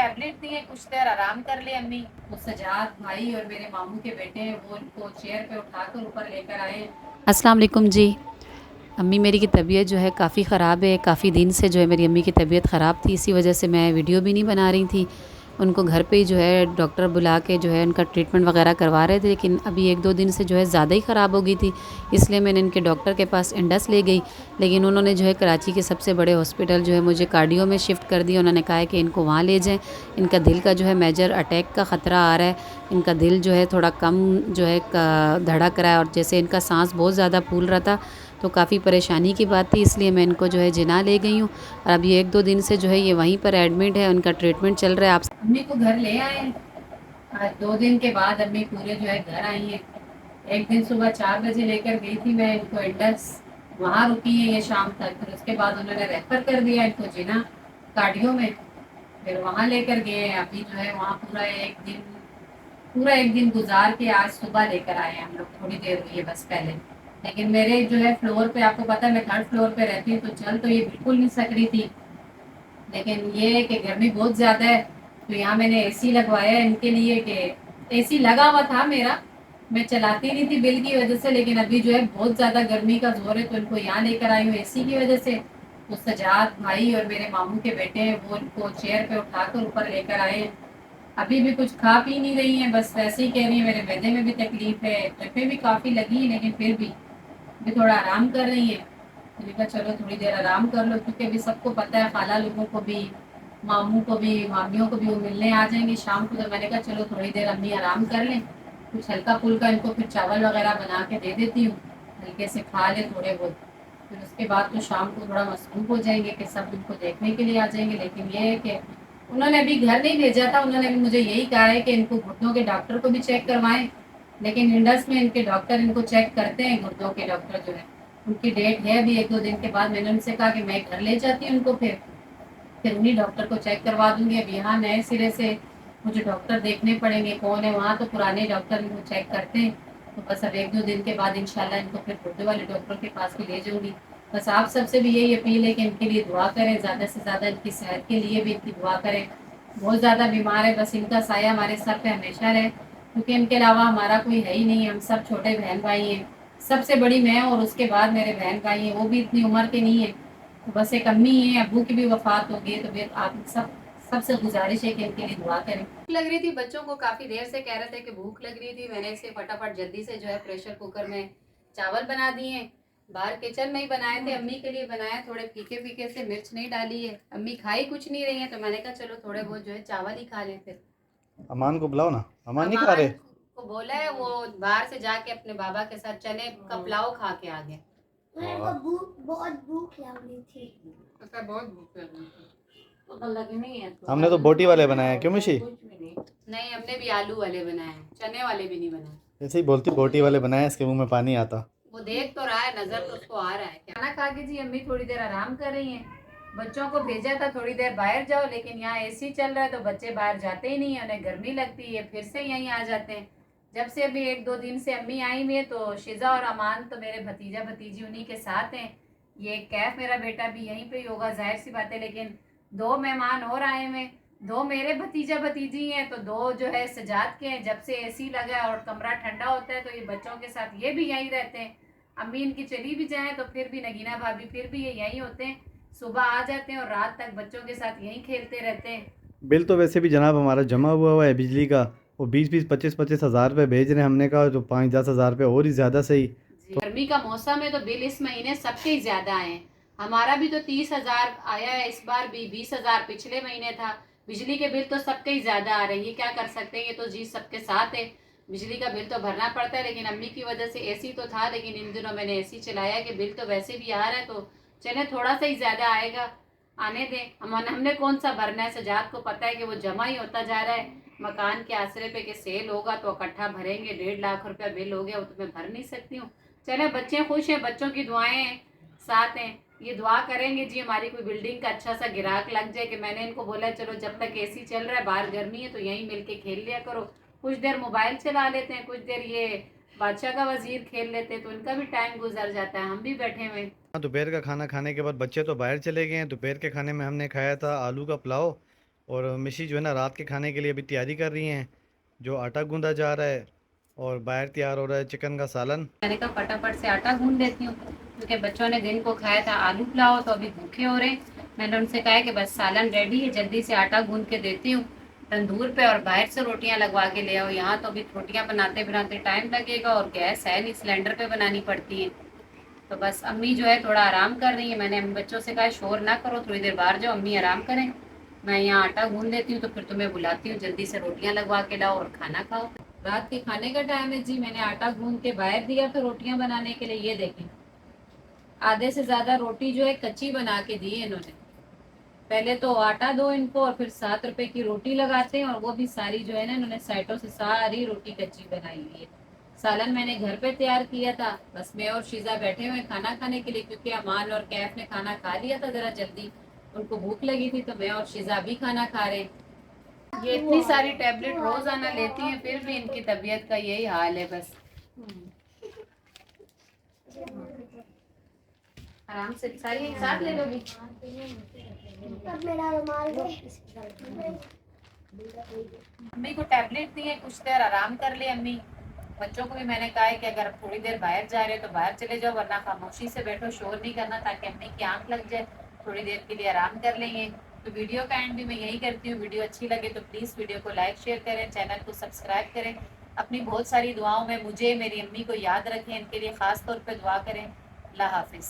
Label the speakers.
Speaker 1: Tablet दी है, कुछ देर आराम कर ले अम्मी। वो सजाद भाई और मेरे मामू के बेटे हैं, वो उनको चेयर पे उठाकर ऊपर लेकर आए। अस्सलाम वालेकुम जी। अम्मी मेरी की तबीयत जो है काफ़ी ख़राब है, काफ़ी दिन से जो है मेरी अम्मी की तबीयत ख़राब थी, इसी वजह से मैं वीडियो भी नहीं बना रही थी। उनको घर पे ही जो है डॉक्टर बुला के जो है उनका ट्रीटमेंट वगैरह करवा रहे थे, लेकिन अभी 1-2 दिन से जो है ज़्यादा ही ख़राब हो गई थी, इसलिए मैंने इनके डॉक्टर के पास इंडस ले गई। लेकिन उन्होंने जो है कराची के सबसे बड़े हॉस्पिटल जो है मुझे कार्डियो में शिफ्ट कर दिया। उन्होंने कहा है कि इनको वहाँ ले जाएँ, इनका दिल का जो है मेजर अटैक का ख़तरा आ रहा है, इनका दिल जो है थोड़ा कम जो है धड़क रहा है, और जैसे इनका सांस बहुत ज़्यादा फूल रहा था, तो काफ़ी परेशानी की बात थी, इसलिए मैं इनको जो है जिना ले गई हूँ। और अभी 1-2 दिन से जो है ये वहीं पर एडमिट है, उनका ट्रीटमेंट चल रहा है। आप अम्मी को घर ले आए हैं। आज 2 दिन के बाद अम्मी पूरे जो है घर आई हैं। एक दिन सुबह 4 बजे लेकर गई थी मैं इनको इंडस, वहाँ रुकी है ये शाम तक। फिर उसके बाद उन्होंने रेफर कर दिया इनको जिना कार्डियो में, फिर वहाँ लेकर गए। अभी जो है वहाँ पूरा एक दिन गुजार के आज सुबह लेकर आए हैं हम लोग। थोड़ी देर हुई है बस पहले। लेकिन मेरे जो है फ्लोर पे, आपको पता है मैं 3rd फ्लोर पे रहती हूँ, तो चल तो ये बिल्कुल नहीं सक रही थी, लेकिन ये है कि गर्मी बहुत ज़्यादा है, तो यहाँ मैंने एसी लगवाया है इनके लिए। कि एसी लगा हुआ था मेरा, मैं चलाती नहीं थी बिल की वजह से, लेकिन अभी जो है बहुत ज़्यादा गर्मी का जोर है, तो इनको यहाँ लेकर आई हूँ एसी की वजह से। तो सजाद भाई और मेरे मामू के बेटे हैं, वो इनको चेयर पे उठाकर ऊपर लेकर आए हैं। अभी भी कुछ खा पी नहीं रही हैं, बस वैसे ही कह रही है मेरे मैदे में भी तकलीफ है, ट्रिपें भी काफ़ी लगी हैं, लेकिन फिर भी अभी थोड़ा आराम कर रही हैं। मैंने कहा चलो थोड़ी देर आराम कर लो, क्योंकि अभी सबको पता है, खाला लोगों को भी, मामू को भी, मामियों को भी वो मिलने आ जाएंगे शाम को। तो मैंने कहा चलो थोड़ी देर अम्मी आराम कर लें, कुछ हल्का फुल्का इनको फिर चावल वगैरह बना के दे देती हूँ, हल्के से खा ले थोड़े बहुत। फिर उसके बाद तो शाम को थोड़ा मसरूफ हो जाएंगे कि सब इनको देखने के लिए आ जाएंगे। लेकिन ये है कि उन्होंने अभी घर नहीं भेजा था, उन्होंने अभी मुझे यही कहा है कि इनको घुटनों के डॉक्टर को भी चेक करवाएं। लेकिन इंडस में इनके डॉक्टर इनको चेक करते हैं, घुटनों के डॉक्टर जो है, उनकी डेट है अभी 1-2 दिन के बाद। मैंने उनसे कहा कि मैं घर ले जाती हूँ उनको, फिर उन्हीं डॉक्टर को चेक करवा दूंगी। अब यहाँ नए सिरे से मुझे डॉक्टर देखने पड़ेंगे, कौन है वहाँ तो पुराने डॉक्टर इनको चेक करते हैं। तो बस अब 1-2 दिन के बाद इंशाल्लाह इनको फिर गुर्दे वाले डॉक्टर के पास भी ले जाऊंगी। बस आप सबसे भी यही अपील है कि इनके लिए दुआ करें, ज़्यादा से ज़्यादा इनकी सेहत के लिए भी इनकी दुआ करें। बहुत ज़्यादा बीमार है, बस इनका साया हमारे सर पे हमेशा रहे, क्योंकि इनके अलावा हमारा कोई है ही नहीं। हम सब छोटे बहन भाई हैं, सबसे बड़ी मैं, और उसके बाद मेरे बहन भाई हैं, वो भी इतनी उम्र के नहीं है। तो बस एक अम्मी है, अब्बू की भी वफात हो गई, तो फिर आप सबसे गुजारिश है कि इनके लिए दुआ करें। भूख लग रही थी, बच्चों को काफ़ी देर से कह रहे थे कि भूख लग रही थी, मैंने इसे फटाफट जल्दी से जो है प्रेशर कुकर में चावल बना दिए हैं। बाहर किचन में ही बनाए थे, अम्मी के लिए बनाए, थोड़े फीके फीके से, मिर्च नहीं डाली है। अम्मी खाई कुछ नहीं रही है, तो मैंने कहा चलो थोड़े बहुत जो है चावल ही खा लेते।
Speaker 2: अमान को बुलाओ ना। अमान नहीं खा
Speaker 1: अमान
Speaker 2: रहे।
Speaker 1: को बोला है, वो बाहर से जाके अपने बाबा के साथ चने का पुलाव खा के आ गए। मेरे को बहुत भूख लग रही थी। अच्छा, बहुत भूख लग रही थी तो लगी नहीं है तो
Speaker 2: हमने तो बोटी वाले बनाए हैं, क्यों मिशी?
Speaker 1: नहीं, हमने भी आलू वाले बनाए हैं, चने वाले भी नहीं बनाए।
Speaker 2: जैसे ही बोलती बोटी वाले बनाए, इसके मुंह में पानी आता।
Speaker 1: वो देख तो रहा है, नजर तो उसको आ रहा है। खाना खा के जी अम्मी थोड़ी देर आराम कर रही हैं। बच्चों को भेजा था थोड़ी देर बाहर जाओ, लेकिन यहाँ एसी चल रहा है, तो बच्चे बाहर जाते ही नहीं है, उन्हें गर्मी लगती है, फिर से यहीं आ जाते हैं। जब से अभी 1-2 दिन से अम्मी आई हुई है, तो शिजा और अमान तो मेरे भतीजा भतीजी उन्हीं के साथ हैं। ये कैफ मेरा बेटा भी यहीं पे ही होगा, जाहिर सी बात है। लेकिन 2 मेहमान और आए हुए, 2 मेरे भतीजा भतीजी हैं, तो 2 जो है सजाद के हैं। जब से एसी लगा है और कमरा ठंडा होता है, तो ये बच्चों के साथ ये भी यहीं रहते हैं। अम्मी इनकी चली भी जाए तो फिर भी नगीना भाभी फिर भी ये यहीं होते हैं, सुबह आ जाते हैं और रात तक बच्चों के साथ यहीं खेलते रहते हैं।
Speaker 2: बिल तो वैसे भी जनाब हमारा जमा हुआ है बिजली का। वो 20-25 25-25 हज़ार रुपये भेज रहे हैं, हमने कहा तो 5-10 हज़ार रुपये और ही ज़्यादा सही।
Speaker 1: जी, गर्मी का मौसम है, तो बिल इस महीने सबके ही ज्यादा आए हैं। हमारा भी तो 30,000 आया है इस बार भी, 20,000 पिछले महीने था। बिजली के बिल तो सबके ही ज्यादा आ रहे हैं, ये क्या कर सकते हैं, ये तो जी सबके साथ है। बिजली का बिल तो भरना पड़ता है, लेकिन अम्मी की वजह से एसी तो था, लेकिन इन दिनों मैंने एसी चलाया कि बिल तो वैसे भी आ रहा है, तो चले थोड़ा सा ही ज्यादा आएगा, आने दें। हमने कौन सा भरना है, सजाद को पता है कि वो जमा ही होता जा रहा है मकान के आसरे पे, कि सेल होगा तो इकट्ठा भरेंगे। 1.5 लाख रुपया बिल हो गया, वो तो मैं भर नहीं सकती हूँ। चले बच्चे खुश हैं, बच्चों की दुआएं साथ हैं, ये दुआ करेंगे जी हमारी कोई बिल्डिंग का अच्छा सा गिराक लग जाए। कि मैंने इनको बोला चलो जब तक एसी चल रहा है, बाहर गर्मी है, तो यहीं मिलके खेल लिया करो, कुछ देर मोबाइल चला लेते हैं, कुछ देर ये बादशाह का वजीर खेल लेते हैं, तो इनका भी टाइम गुजर जाता है, हम भी बैठे हुए।
Speaker 2: हाँ, दोपहर का खाना खाने के बाद बच्चे तो बाहर चले गए हैं। दोपहर के खाने में हमने खाया था आलू का पुलाव और मिशी जो है ना रात के खाने के लिए अभी तैयारी कर रही हैं, जो आटा गूंदा जा रहा है और बाहर तैयार हो रहा है चिकन का सालन।
Speaker 1: मैंने कहा फटाफट से आटा गूंद देती हूँ, क्योंकि बच्चों ने दिन को खाया था आलू पुलाव, तो अभी भूखे हो रहे हैं। मैंने उनसे कहा है कि बस सालन रेडी है, जल्दी से आटा गूंद के देती हूँ तंदूर पे, और बाहर से रोटियां लगवा के ले आओ। यहाँ तो अभी रोटियां बनाते बनाते टाइम लगेगा, और गैस है नहीं, सिलेंडर पे बनानी पड़ती है। तो बस अम्मी जो है थोड़ा आराम कर रही है। मैंने बच्चों से कहा शोर ना करो, थोड़ी देर बाहर जाओ, अम्मी आराम करें, मैं यहाँ आटा गूंद देती हूँ, तो फिर तुम्हें बुलाती हूँ, जल्दी से रोटियां लगवा के लाओ और खाना खाओ। रात के खाने का टाइम है जी। मैंने आटा गूंद के बाहर दिया था रोटियां बनाने के लिए। ये देखें, आधे से ज्यादा रोटी जो है कच्ची बना के दी है इन्होंने। पहले तो आटा दो इनको और फिर 7 रुपए की रोटी लगाते हैं, और वो भी सारी जो है ना इन्होंने साइडों से सारी रोटी कच्ची बनाई हुई है। सालन मैंने घर पे तैयार किया था, बस मैं और शीजा बैठे हुए खाना खाने के लिए, क्योंकि अमान और कैफ ने खाना खा लिया था जरा जल्दी, उनको भूख लगी थी, तो मैं और शीजा भी खाना खा रहे हैं। ये इतनी सारी टैबलेट रोजाना लेती हैं, फिर भी इनकी तबीयत का यही हाल है। बस आराम से सारी एक साथ ले लोगी। अम्मी को टैबलेट दी है, कुछ देर आराम कर ले अम्मी। बच्चों को भी मैंने कहा है कि अगर थोड़ी देर बाहर जा रहे हो तो बाहर चले जाओ, वरना खामोशी से बैठो, शोर नहीं करना, ताकि अम्मी की आंख लग जाए, थोड़ी देर के लिए आराम कर लेंगे। तो वीडियो का एंड भी मैं यही करती हूँ। वीडियो अच्छी लगे तो प्लीज़ वीडियो को लाइक शेयर करें, चैनल को सब्सक्राइब करें। अपनी बहुत सारी दुआओं में मुझे, मेरी अम्मी को याद रखें, इनके लिए ख़ास तौर पर दुआ करें। अल्लाह हाफिज़।